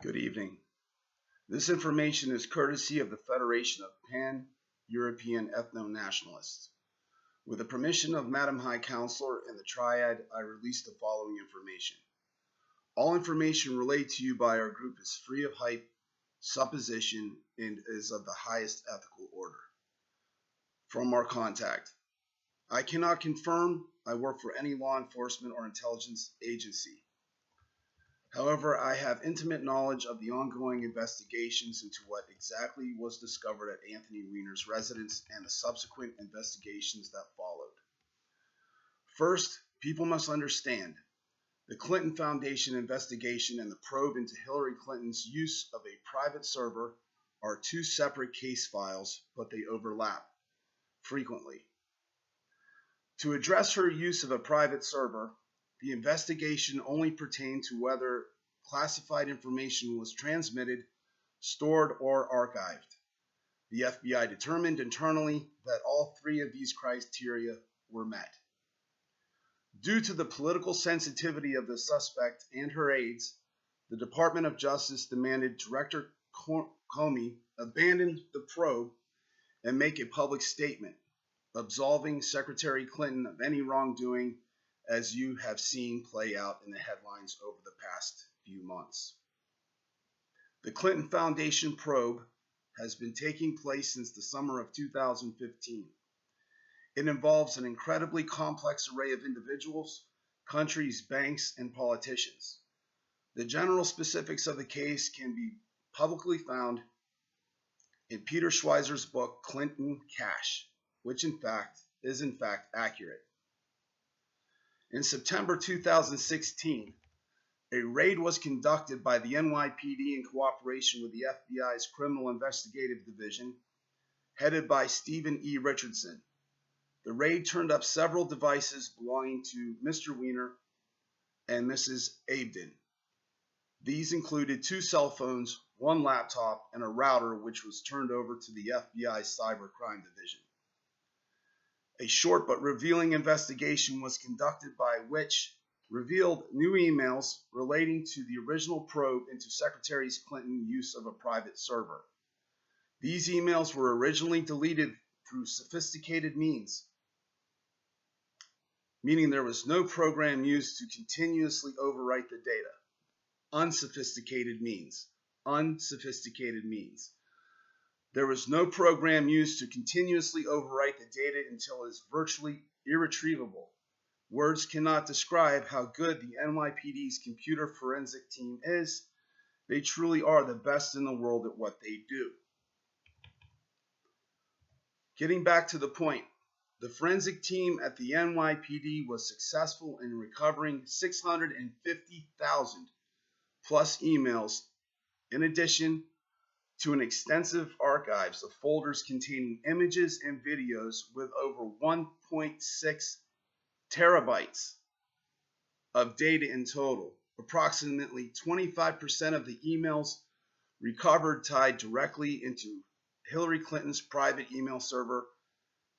Good evening. This information is courtesy of the Federation of Pan-European Ethno-Nationalists. With the permission of Madam High Counselor and the Triad, I release the following information. All information relayed to you by our group is free of hype, supposition, and is of the highest ethical order. From our contact, I cannot confirm I work for any law enforcement or intelligence agency. However, I have intimate knowledge of the ongoing investigations into what exactly was discovered at Anthony Weiner's residence and the subsequent investigations that followed. First, people must understand the Clinton Foundation investigation and the probe into Hillary Clinton's use of a private server are two separate case files, but they overlap frequently. To address her use of a private server, the investigation only pertained to whether classified information was transmitted, stored, or archived. The FBI determined internally that all three of these criteria were met. Due to the political sensitivity of the suspect and her aides, the Department of Justice demanded Director Comey abandon the probe and make a public statement absolving Secretary Clinton of any wrongdoing, as you have seen play out in the headlines over the past few months. The Clinton Foundation probe has been taking place since the summer of 2015. It involves an incredibly complex array of individuals, countries, banks, and politicians. The general specifics of the case can be publicly found in Peter Schweizer's book, Clinton Cash, which is in fact accurate. In September 2016, a raid was conducted by the NYPD in cooperation with the FBI's Criminal Investigative Division, headed by Stephen E. Richardson. The raid turned up several devices belonging to Mr. Weiner and Mrs. Abedin. These included 2 cell phones, 1 laptop, and a router, which was turned over to the FBI's Cybercrime Division. A short but revealing investigation was conducted by which revealed new emails relating to the original probe into Secretary Clinton's use of a private server. These emails were originally deleted through sophisticated means, meaning there was no program used to continuously overwrite the data. Unsophisticated means. There was no program used to continuously overwrite the data until it is virtually irretrievable. Words cannot describe how good the NYPD's computer forensic team is. They truly are the best in the world at what they do. Getting back to the point, the forensic team at the NYPD was successful in recovering 650,000 plus emails, in addition to an extensive archives of folders containing images and videos with over 1.6 terabytes of data in total. Approximately 25% of the emails recovered tied directly into Hillary Clinton's private email server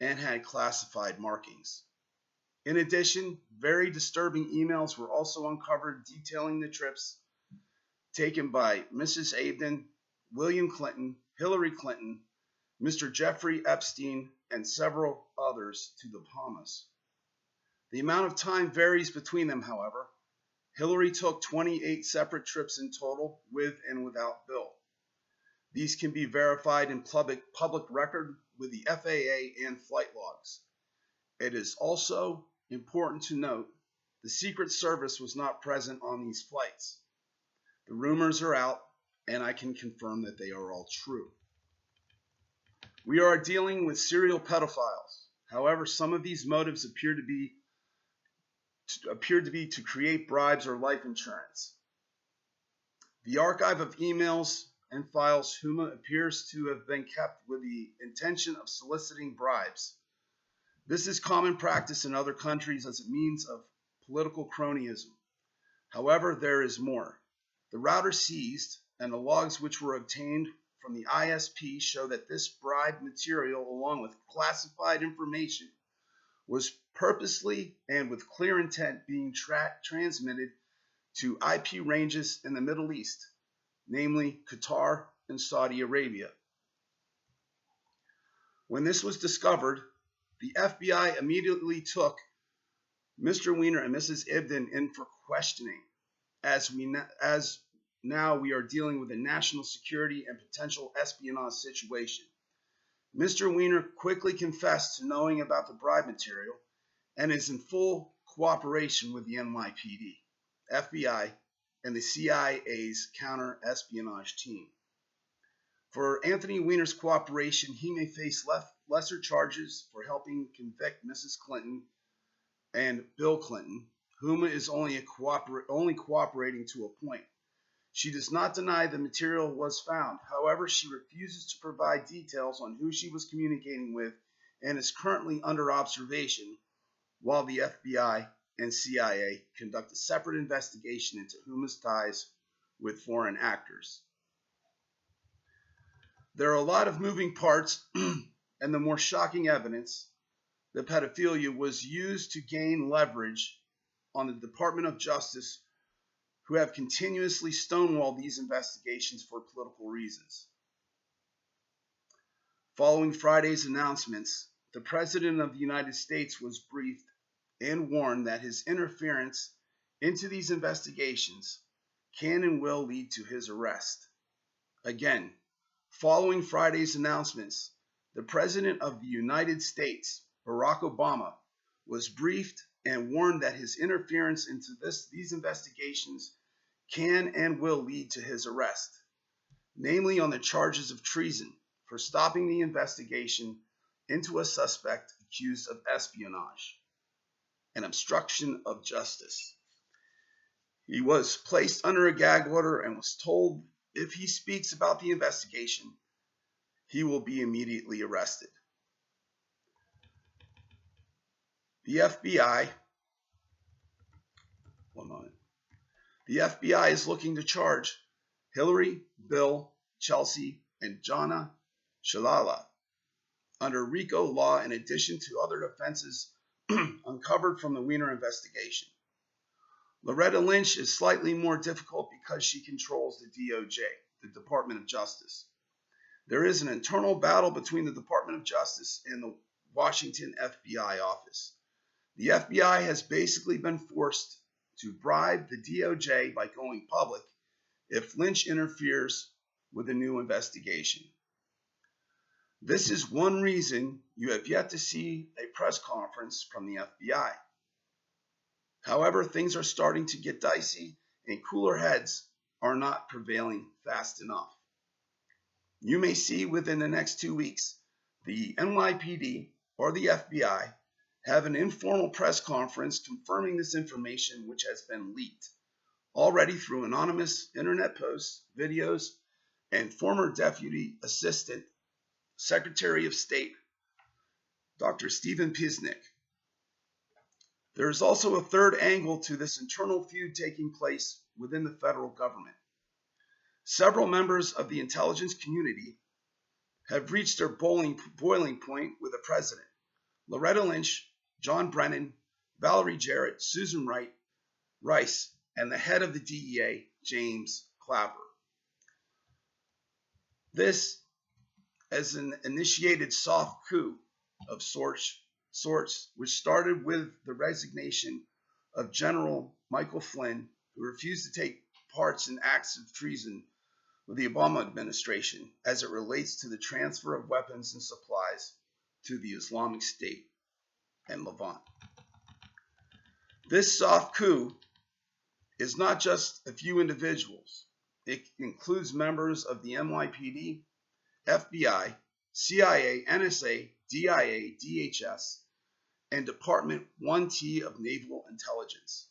and had classified markings. In addition, very disturbing emails were also uncovered detailing the trips taken by Mrs. Abedin, William Clinton, Hillary Clinton, Mr. Jeffrey Epstein, and several others to the Bahamas. The amount of time varies between them, however. Hillary took 28 separate trips in total, with and without Bill. These can be verified in public record with the FAA and flight logs. It is also important to note the Secret Service was not present on these flights. The rumors are out, and I can confirm that they are all true. We are dealing with serial pedophiles. However, some of these motives appear to be to create bribes or life insurance. The archive of emails and files Huma appears to have been kept with the intention of soliciting bribes. This is common practice in other countries as a means of political cronyism. However, there is more. The router seized and the logs which were obtained from the ISP show that this bribe material, along with classified information, was purposely and with clear intent being transmitted to IP ranges in the Middle East. namely Qatar and Saudi Arabia. When this was discovered, the FBI immediately took Mr. Weiner and Mrs. Ibden in for questioning, as now we are dealing with a national security and potential espionage situation. Mr. Weiner quickly confessed to knowing about the bribe material and is in full cooperation with the NYPD, FBI, and the CIA's counter-espionage team. For Anthony Weiner's cooperation, he may face lesser charges for helping convict Mrs. Clinton and Bill Clinton, whom is only cooperating to a point. She does not deny the material was found. However, she refuses to provide details on who she was communicating with and is currently under observation while the FBI and CIA conduct a separate investigation into Huma's ties with foreign actors. There are a lot of moving parts, and the more shocking evidence, that pedophilia was used to gain leverage on the Department of Justice, who have continuously stonewalled these investigations for political reasons. Following Friday's announcements, the President of the United States was briefed and warned that his interference into these investigations can and will lead to his arrest. Again, following Friday's announcements, the President of the United States, Barack Obama, was briefed and warned that his interference into these investigations can and will lead to his arrest, namely on the charges of treason for stopping the investigation into a suspect accused of espionage and obstruction of justice. He was placed under a gag order and was told if he speaks about the investigation, he will be immediately arrested. The FBI is looking to charge Hillary, Bill, Chelsea, and Jana Shalala under RICO law in addition to other offenses uncovered from the Weiner investigation. Loretta Lynch is slightly more difficult because she controls the DOJ, the Department of Justice. There is an internal battle between the Department of Justice and the Washington FBI office. The FBI has basically been forced to bribe the DOJ by going public if Lynch interferes with a new investigation. This is one reason you have yet to see a press conference from the FBI. However, things are starting to get dicey and cooler heads are not prevailing fast enough. You may see within the next 2 weeks the NYPD or the FBI have an informal press conference confirming this information, which has been leaked already through anonymous internet posts, videos, and former Deputy Assistant Secretary of State, Dr. Stephen Pisnik. There is also a third angle to this internal feud taking place within the federal government. Several members of the intelligence community have reached their boiling point with the president. Loretta Lynch, John Brennan, Valerie Jarrett, Susan Rice, and the head of the DEA, James Clapper. This as an initiated soft coup of sorts, which started with the resignation of General Michael Flynn, who refused to take parts in acts of treason with the Obama administration as it relates to the transfer of weapons and supplies to the Islamic State and Levant. This soft coup is not just a few individuals. It includes members of the NYPD, FBI, CIA, NSA, DIA, DHS, and Department 1T of Naval Intelligence,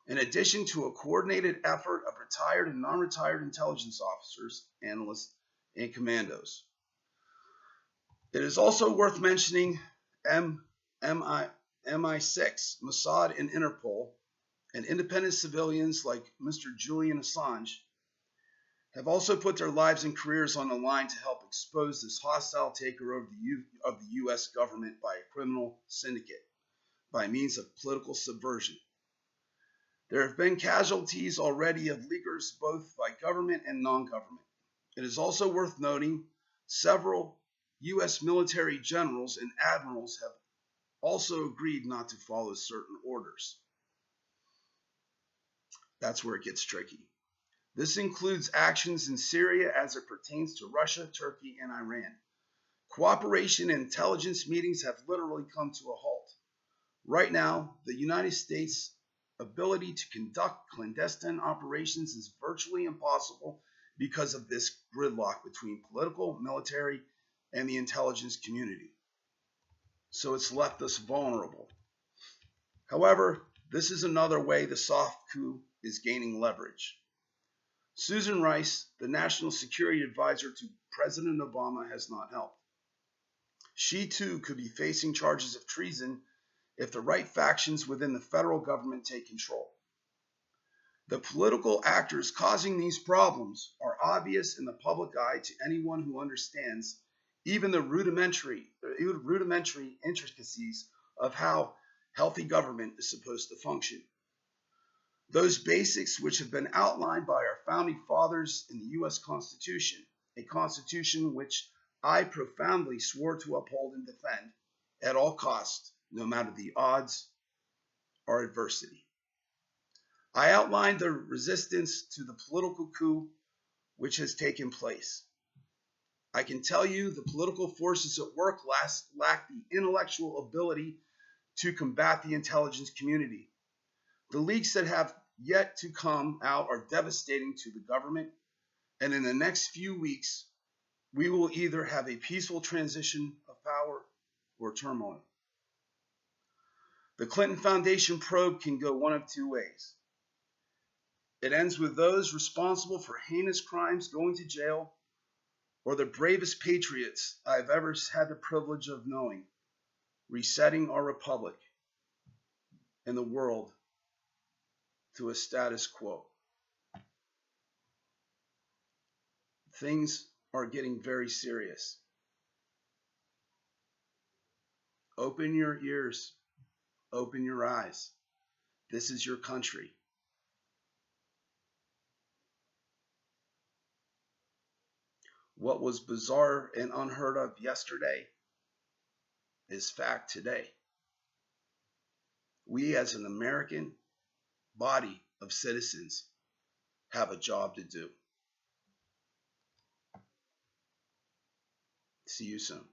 in addition to a coordinated effort of retired and non-retired intelligence officers, analysts, and commandos. It is also worth mentioning MI6, Mossad, and Interpol, and independent civilians like Mr. Julian Assange have also put their lives and careers on the line to help expose this hostile takeover of the U.S. government by a criminal syndicate by means of political subversion. There have been casualties already of leakers both by government and non-government. It is also worth noting several U.S. military generals and admirals have also agreed not to follow certain orders. That's where it gets tricky. This includes actions in Syria as it pertains to Russia, Turkey, and Iran. Cooperation and intelligence meetings have literally come to a halt. Right now, the United States' ability to conduct clandestine operations is virtually impossible because of this gridlock between political, military, and the intelligence community. So it's left us vulnerable. However, this is another way the soft coup is gaining leverage. Susan Rice, the National Security Advisor to President Obama, has not helped. She too could be facing charges of treason if the right factions within the federal government take control. The political actors causing these problems are obvious in the public eye to anyone who understands even the rudimentary intricacies of how healthy government is supposed to function. Those basics which have been outlined by our founding fathers in the U.S. Constitution, a constitution which I profoundly swore to uphold and defend at all costs, no matter the odds or adversity. I outlined the resistance to the political coup which has taken place. I can tell you the political forces at work lack the intellectual ability to combat the intelligence community. The leaks that have yet to come out are devastating to the government, and in the next few weeks, we will either have a peaceful transition of power or turmoil. The Clinton Foundation probe can go one of two ways. It ends with those responsible for heinous crimes going to jail, or the bravest patriots I've ever had the privilege of knowing, resetting our republic and the world to a status quo. Things are getting very serious. Open your ears, open your eyes. This is your country. What was bizarre and unheard of yesterday is fact today. We, as an American body of citizens, have a job to do. See you soon.